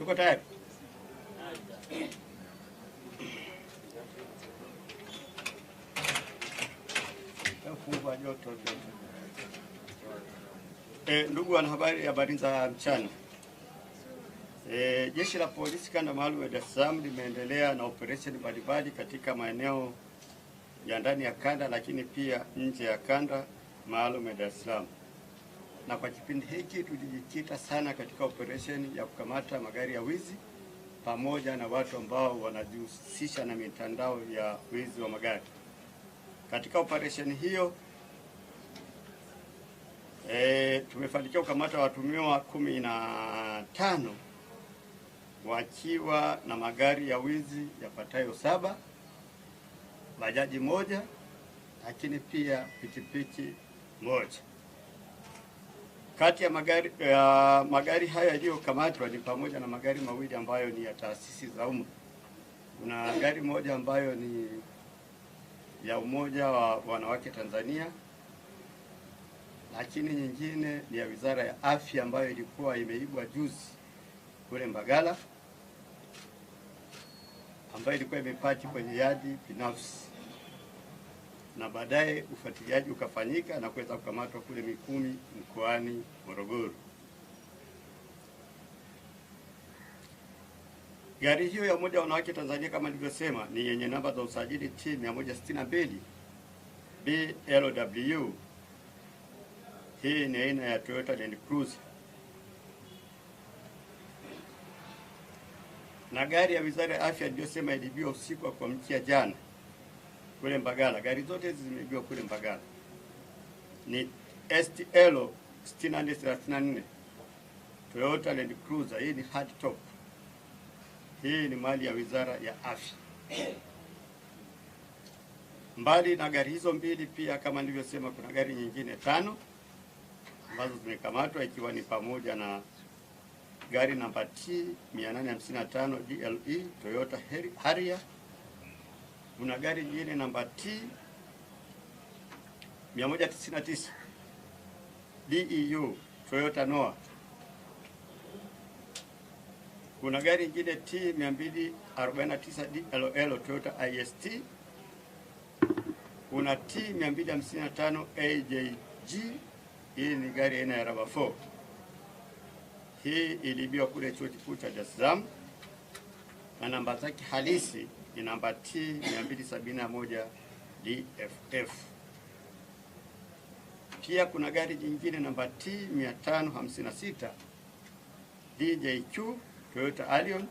Tuko tayari? Fungua joto. Ndugu wanahabari, habari za mchana. Jeshi la Polisi Kanda Maalum ya Dar es Salaam limeendelea na operesheni mbalimbali katika maeneo ya ndani ya kanda, lakini pia nje ya kanda maalum ya Dar es Salaam. Na kwa kipindi hiki tulijikita sana katika operesheni ya kukamata magari ya wizi pamoja na watu ambao wanajihusisha na mitandao ya wizi wa magari. Katika operesheni hiyo tumefanikiwa kukamata watuhumiwa 15 wakiwa na magari ya wizi yapatayo 7, bajaji 1, lakini pia pikipiki 1. Kati ya magari haya yaliyokamatwa ni pamoja na magari mawili ambayo ni ya taasisi za umma. Kuna gari moja ambayo ni ya Umoja wa Wanawake Tanzania, lakini nyingine ni ya Wizara ya Afya ambayo ilikuwa imeibwa juzi kule Mbagala, ambayo ilikuwa imepaki kwenye yadi binafsi, na baadaye ufuatiliaji ukafanyika na kuweza kukamatwa kule Mikumi mkoani Morogoro. Gari hiyo ya Umoja wa Wanawake Tanzania kama nilivyosema ni yenye namba za usajili T 162 BLW. Hii ni aina ya Toyota Land Cruiser. Na gari ya Wizara ya Afya niliyosema ilibiwa usiku wa kuamkia jana kule Mbagala. Gari zote hizi zimeibiwa kule Mbagala. Ni STL 6434 Toyota Land Cruiser. Hii ni hard top. Hii ni mali ya Wizara ya Afya. Mbali na gari hizo mbili, pia kama nilivyosema, kuna gari nyingine 5 ambazo zimekamatwa, ikiwa ni pamoja na gari namba T 855 DLE Toyota Harrier. Kuna gari nyingine namba T 199 DEU Toyota Noah. Kuna gari nyingine T 249 DLL Toyota IST. Kuna T 255 AJG. Hii ni gari aina ya RAV4. Hii ilibiwa kule Chuo Kikuu cha Dar es Salaam na namba zake halisi ni namba T 271 DFF. Pia kuna gari jingine namba T 556 DJQ Toyota Allion.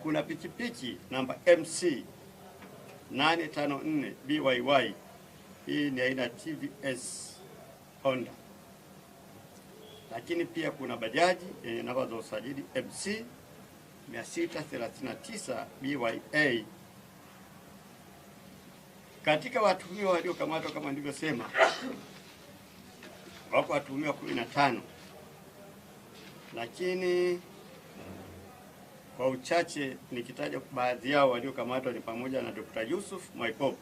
Kuna pikipiki namba MC 854 BYY. Hii ni aina TVS Honda. Lakini pia kuna bajaji yenye namba za usajili MC 639 BYA. Katika watuhumiwa waliokamatwa kama nilivyosema, wako watuhumiwa 15. Lakini kwa uchache nikitaja baadhi yao waliokamatwa ni pamoja na Dr. Yusuf Mwaipop.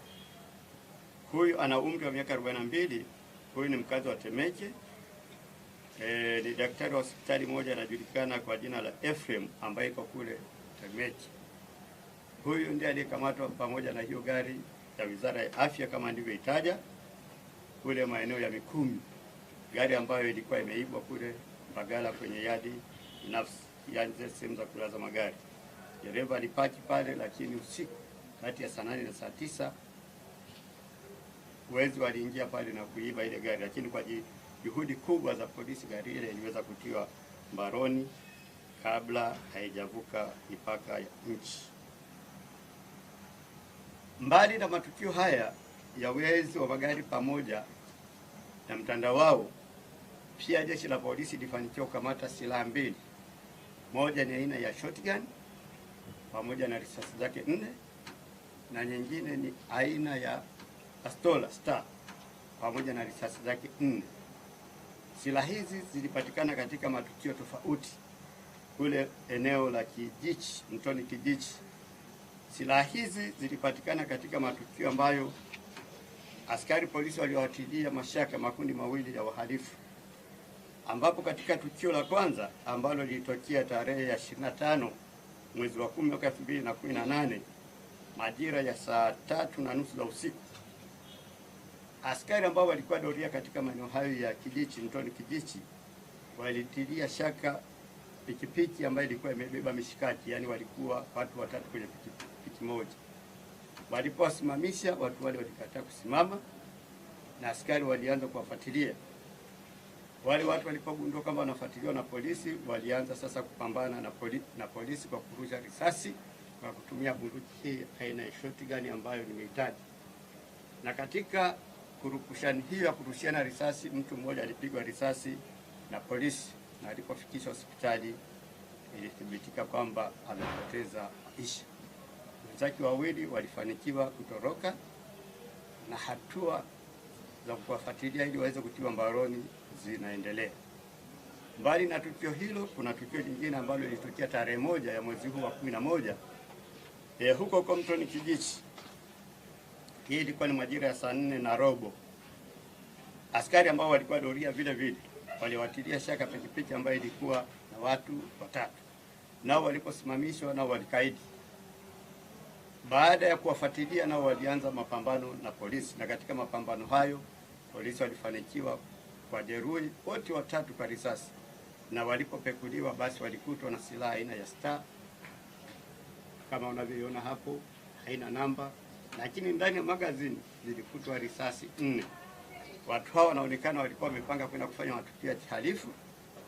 Huyu ana umri wa miaka 42. Huyu ni mkazi wa Temeke. Ni daktari wa hospitali moja anajulikana kwa jina la Ephraim ambaye iko kule Temeke. Huyu ndiye aliyekamatwa pamoja na hiyo gari ya Wizara ya Afya kama nilivyoitaja kule maeneo ya Mikumi, gari ambayo ilikuwa imeibwa kule Mbagala kwenye yadi binafsi, yani sehemu za kulaza magari. Dereva alipaki pale, lakini usiku kati ya saa 8 na saa 9 wezi waliingia pale na kuiba ile gari, lakini kwa juhudi kubwa za polisi gari ile iliweza kutiwa mbaroni kabla haijavuka mipaka ya nchi. Mbali na matukio haya ya wezi wa magari pamoja na mtandao wao, pia jeshi la polisi lifanikiwa kukamata silaha 2. Moja ni aina ya shotgun pamoja na risasi zake 4, na nyingine ni aina ya pistola Star pamoja na risasi zake 4. Silaha hizi zilipatikana katika matukio tofauti kule eneo la Kijichi, Mtoni Kijichi. Silaha hizi zilipatikana katika matukio ambayo askari polisi waliwatilia mashaka makundi mawili ya wahalifu. ambapo katika tukio la kwanza ambalo lilitokea tarehe ya 25 mwezi wa 10 mwaka 2018 majira ya saa 3:30 za usiku, askari ambao walikuwa doria katika maeneo hayo ya Kijichi, Mtoni Kijichi, walitilia shaka pikipiki ambayo ilikuwa imebeba mishikaki, yani walikuwa watu watatu kwenye pikipiki moja. Walipowasimamisha watu wale walikataa kusimama na askari walianza kuwafuatilia. Wale watu walipogundua kwamba wanafuatiliwa na polisi, walianza sasa kupambana na polisi kwa kurusha risasi kwa kutumia bunduki hii aina ya shotgun ambayo nimehitaji. Na katika kurukushani hiyo ya kurushiana risasi, mtu mmoja alipigwa risasi na polisi, na alipofikishwa hospitali ilithibitika kwamba amepoteza maisha. Wenzake wawili walifanikiwa kutoroka na hatua za kuwafuatilia ili waweze kutiwa mbaroni zinaendelea. Mbali na tukio hilo, kuna tukio lingine ambalo lilitokea tarehe 1 ya mwezi huu wa 11 huko Mtoni Kijichi. Hii ilikuwa ni majira ya saa 4:15. Askari ambao walikuwa doria vile vile waliwatilia shaka pikipiki ambayo ilikuwa na watu watatu. Nao waliposimamishwa nao walikaidi. Baada ya kuwafuatilia nao walianza mapambano na polisi, na katika mapambano hayo polisi walifanikiwa kwa jeruhi wote watatu kwa risasi, na walipopekuliwa basi walikutwa na silaha aina ya star kama unavyoiona hapo, haina namba, lakini ndani ya magazini zilikutwa risasi 4. Watu hao wanaonekana walikuwa wamepanga kwenda kufanya matukio ya kihalifu,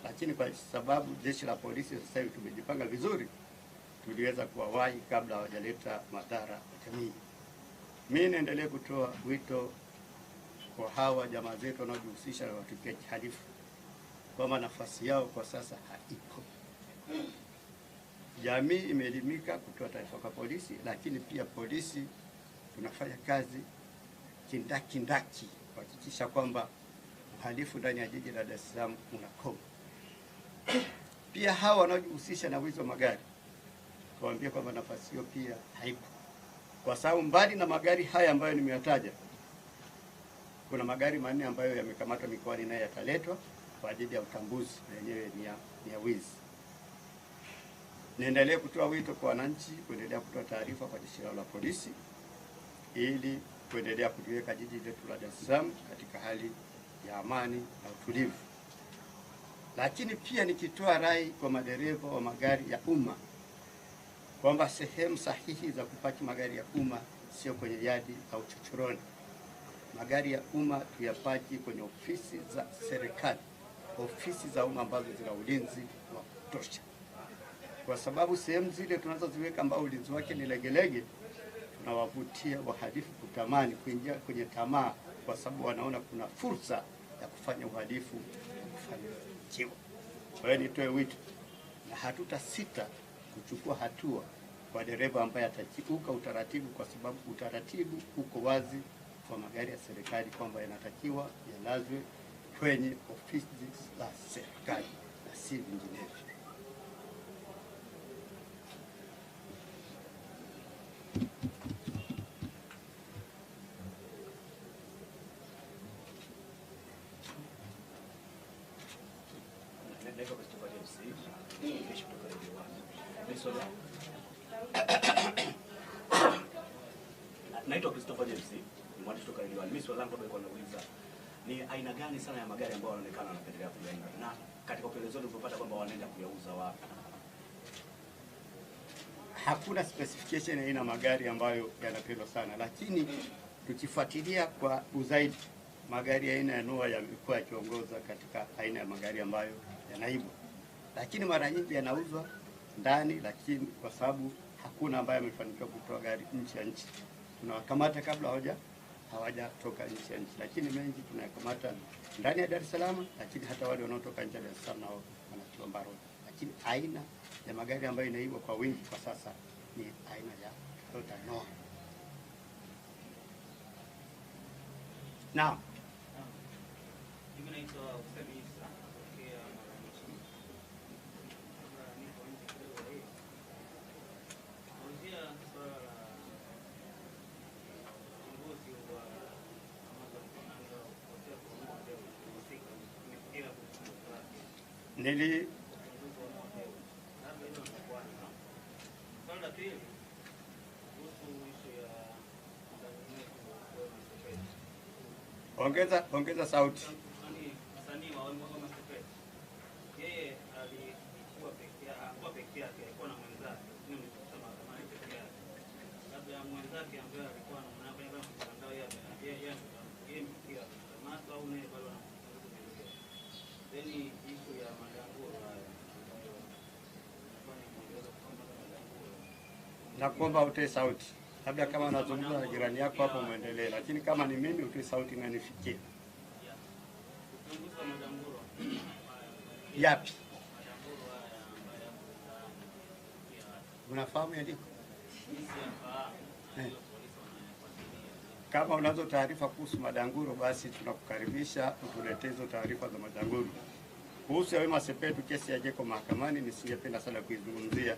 lakini kwa sababu jeshi la polisi sasa hivi tumejipanga vizuri, tuliweza kuwawahi kabla hawajaleta madhara ya jamii. Mimi naendelea kutoa wito kwa hawa jamaa zetu wanaojihusisha na matukio ya kihalifu kwamba nafasi yao kwa sasa haipo. Jamii imeelimika kutoa taarifa kwa polisi, lakini pia polisi tunafanya kazi kindaki kuhakikisha kwamba uhalifu ndani ya jiji la Dar es Salaam unakoma. Pia hawa wanaojihusisha na wizi wa magari kuambia kwamba nafasi hiyo pia haipo, kwa sababu mbali na magari haya ambayo nimeyataja, kuna magari 4 ambayo yamekamatwa mikoani naye yataletwa kwa ajili ya utambuzi, na yenyewe ni ya wizi. Niendelee kutoa wito kwa wananchi kuendelea kutoa taarifa kwa jeshi la polisi ili kuendelea kuliweka jiji letu la Dar es Salaam katika hali ya amani na utulivu. Lakini pia nikitoa rai kwa madereva wa magari ya umma kwamba sehemu sahihi za kupaki magari ya umma sio kwenye yadi au chochoroni. Magari ya umma tuyapaki kwenye ofisi za serikali, ofisi za umma ambazo zina ulinzi wa kutosha, kwa sababu sehemu zile tunazoziweka ambao ulinzi wake ni legelege, tunawavutia wahalifu kutamani kuingia kwenye tamaa, kwa sababu wanaona kuna fursa ya kufanya uhalifu kufanikiwa. Kwa hiyo nitoe wito, na hatutasita kuchukua hatua kwa dereva ambaye atakiuka utaratibu, kwa sababu utaratibu uko wazi kwa magari ya serikali kwamba yanatakiwa yalazwe kwenye ofisi za serikali na si vinginevyo. Naitwa Christopher James, ni mwandishi kutoka Radio 1. Mimi swali langu ndio nauliza, ni aina gani sana ya magari ambayo yanaonekana wanapendelea kuyaenda, na katika upelelezi wetu tulipata kwamba wanaenda kuyauza wapi? Hakuna specification ya aina magari ambayo yanapendwa sana, lakini tukifuatilia kwa uzaidi, magari aina ya Noah yamekuwa yakiongoza katika aina ya magari ambayo yanaibwa, lakini mara nyingi yanauzwa ndani, lakini kwa sababu hakuna ambaye amefanikiwa kutoa gari nje ya nchi, tunawakamata kabla hawajatoka nje ya nchi, lakini mengi tunayakamata ndani ya Dar es Salaam, lakini hata wale wanaotoka nje ya Dar es Salaam nao wanatiwa mbaroni. Lakini aina ya magari ambayo inaibwa kwa wingi kwa sasa ni aina ya Toyota Noah. Naam. ongeza sauti. Na kuomba utoe sauti. Labda kama unazungumza na jirani yako hapo muendelee, lakini kama ni mimi utoe sauti na nifikie. Yapi? Unafahamu andiko? Kama unazo taarifa kuhusu madanguro, basi tunakukaribisha utuletee hizo taarifa za madanguro. Kuhusu Wema Sepetu, kesi ya jeko mahakamani, nisingependa sana kuizungumzia,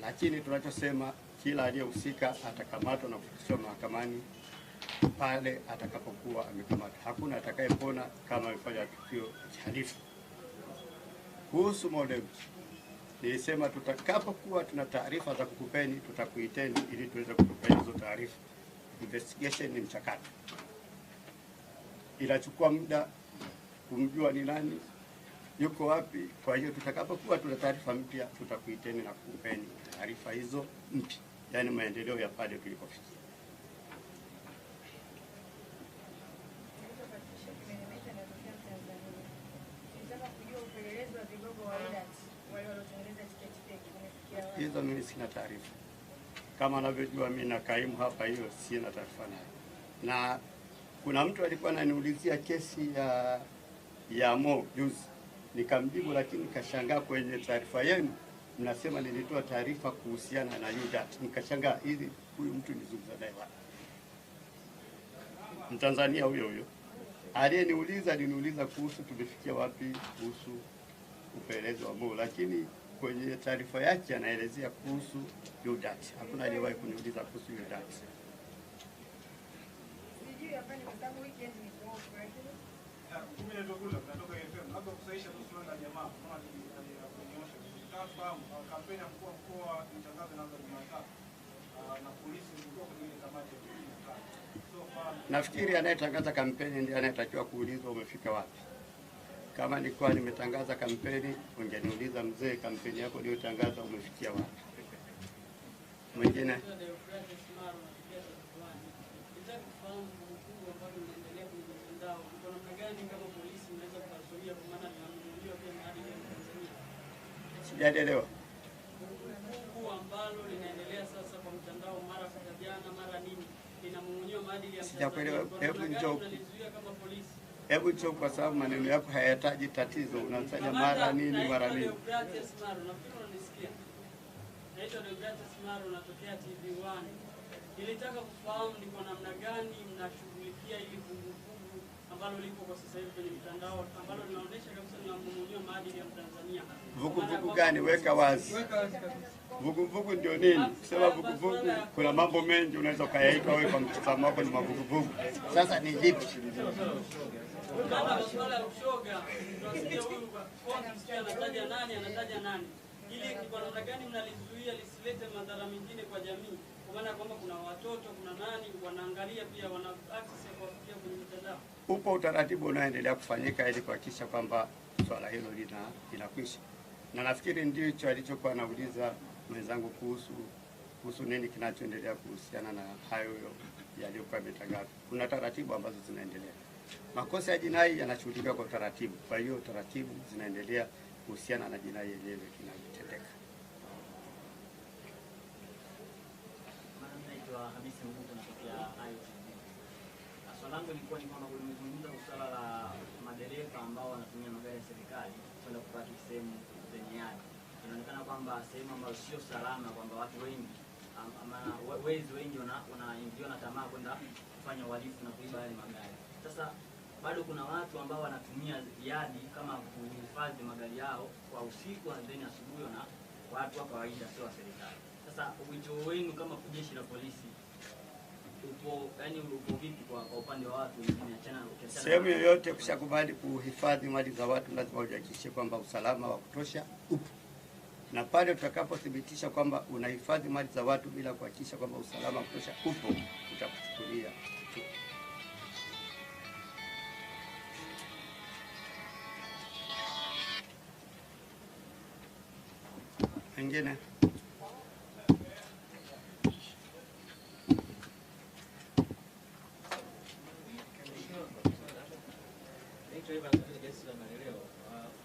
lakini tunachosema kila aliyehusika atakamatwa na kufikishwa mahakamani pale atakapokuwa amekamatwa. Hakuna atakayepona kama amefanya tukio halifu. Kuhusu Mo Dewji, nilisema tutakapokuwa tuna taarifa za kukupeni tutakuiteni ili tuweze kukupeni hizo taarifa. Investigation ni mchakato, inachukua muda kumjua ni nani, yuko wapi. Kwa hiyo tutakapokuwa tuna taarifa mpya tutakuiteni na kukupeni taarifa hizo mpya, yani maendeleo ya pale tulipofikia. Hizo mimi sina taarifa. Kama anavyojua mimi na kaimu hapa, hiyo sina taarifa nayo. Na kuna mtu alikuwa ananiulizia kesi ya Mo juzi, nikamjibu, lakini nikashangaa kwenye taarifa yenu mnasema nilitoa taarifa kuhusiana na UDAT. Nikashangaa, hivi huyu mtu nizungumza naye wapi? Mtanzania huyo aliyeniuliza aliniuliza kuhusu tumefikia wapi kuhusu upelelezi wa Mo, lakini kwenye taarifa yake anaelezea kuhusu UDAT. Hakuna aliyewahi kuniuliza kuhusu UDAT. Sijui hapa ni kwa sababu weekend ni kwa lakini tunatoka FM labda kusaisha kuhusu na jamaa kama alionyesha tutafahamu kampeni ya mkuu wa mkoa itangaza naanza Jumatatu na polisi ndio kwenye kamati ya Jumatatu. Nafikiri anayetangaza kampeni ndiye anayetakiwa kuulizwa umefika wapi. Kama nilikuwa nimetangaza kampeni, ungeniuliza mzee, kampeni yako uliyotangaza umefikia wapi? Mwingine sijaelewa. Sijakuelewa. Hebu njoo kwa sababu maneno yako hayataji tatizo. Unasema mara nini mara nini. Naitwa Deogratias Maro, natokea TV1. Nilitaka kufahamu ni kwa namna gani mnashughulikia ili vuguvugu ambalo lipo kwa sasa hivi kwenye mitandao ambalo linaonyesha kabisa linamumunyia maadili ya Tanzania. Vuguvugu gani? Weka wazi. Vuguvugu ndio nini? Kusema vuguvugu kuna mambo mengi unaweza kuyaita wewe kwa mtazamo wako ni mavuguvugu. Sasa ni lipi? Kama masuala ya ushoga, tunasikia huyu kwa anataja nani? Ili kwa namna gani mnalizuia lisilete madhara mengine kwa jamii? Kwa maana kwamba kuna watoto, kuna nani wanaangalia pia, wana access ya kufikia kwenye mitandao. Upo utaratibu unaendelea kufanyika ili kuhakikisha kwamba swala hilo linakwisha. Na nafikiri ndicho alichokuwa anauliza mwenzangu kuhusu nini kinachoendelea kuhusiana na hayo yaliyokuwa yametangazwa. Kuna taratibu ambazo zinaendelea. Makosa ya jinai yanashughulikiwa kwa taratibu. Kwa hiyo taratibu zinaendelea kuhusiana na jinai yenyewe kinayotendeka. Naitwa Hamisi Mbuto, natokea ITV. Swali langu lilikuwa ni kwamba kulimezungumza swala la madereva ambao wanatumia magari ya serikali kwenda kupaki sehemu zenye yadi. Inaonekana kwamba sehemu ambazo sio salama, kwamba watu wengi wezi wengi wanaingiwa na tamaa kwenda kufanya uhalifu na kuiba yale magari. Sasa bado kuna watu ambao wanatumia yadi kama kuhifadhi magari yao kwa usiku na then asubuhi na watu wa kawaida sio wa serikali. Sasa wito wenu kama jeshi la polisi upo vipi kwa upande wa watu wengine achana ukiachana? Sehemu yoyote kushakubali kuhifadhi mali za watu lazima uhakikishe kwamba usalama wa kutosha upo. Na pale tutakapothibitisha kwamba unahifadhi mali za watu bila kuhakikisha kwamba usalama wa kutosha upo, tutakuchukulia. Wengine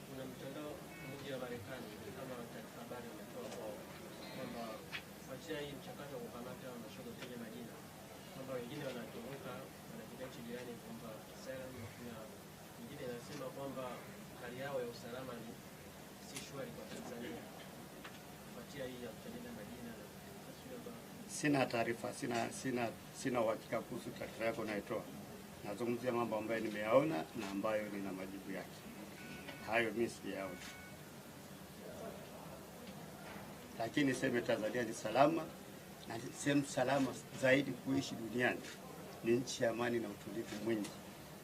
kuna mtandao mmoja wa Marekani kama taarifa habari umetoa kwamba kufuatia hii mchakato wa kukamata mashoga kwenye majina, kwamba wengine wanatoroka wanapiga nchi jirani kwamba asylum, na wengine inasema kwamba hali yao ya usalama ni si shwari kwa Tanzania kufuatia hii ya kuchanisha majina. sina taarifa, sina uhakika kuhusu taarifa yako unayotoa. Nazungumzia mambo ambayo nimeyaona na ambayo nina majibu yake. Hayo mimi sijaona. Lakini sema Tanzania ni salama, na sehemu salama zaidi kuishi duniani. Ni nchi ya amani na utulivu mwingi.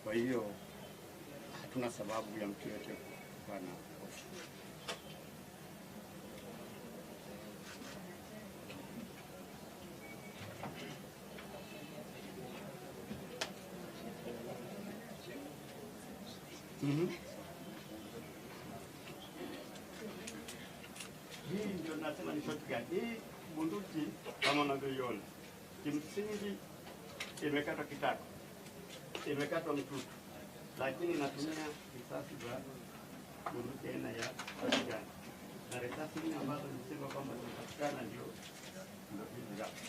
Kwa hiyo hatuna sababu ya mtu yote kuwa na hofu. Hii ndio nasema ni shotgun. Hii bunduki kama unavyoiona, kimsingi imekatwa kitako, imekatwa mtutu, lakini inatumia risasi za bunduki aina ya shotgun. Na risasi hizi ambazo nisema kwamba zinapatikana ndio hizi hapa.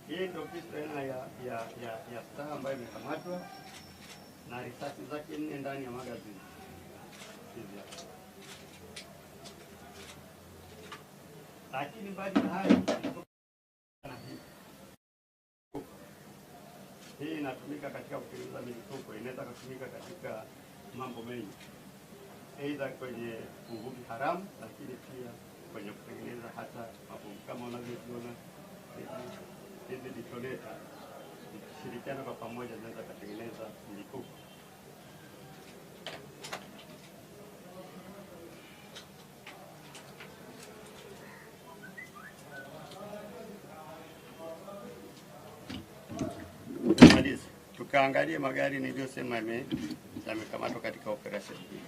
Hii ndio pistol aina ya Star ambayo imekamatwa na risasi zake 4 ndani ya magazini. Hizi hapa. Lakini mbali na hayo, hii inatumika katika kutengeneza milipuko, inaweza kutumika katika mambo mengi, aidha kwenye uvuvi haramu, lakini pia kwenye kutengeneza hata mabomu kama unavyoona. Hizi detonator ikishirikiana kwa pamoja zinaweza kutengeneza milipuko. Tukaangalie magari niliyosema yamekamatwa katika operation hii.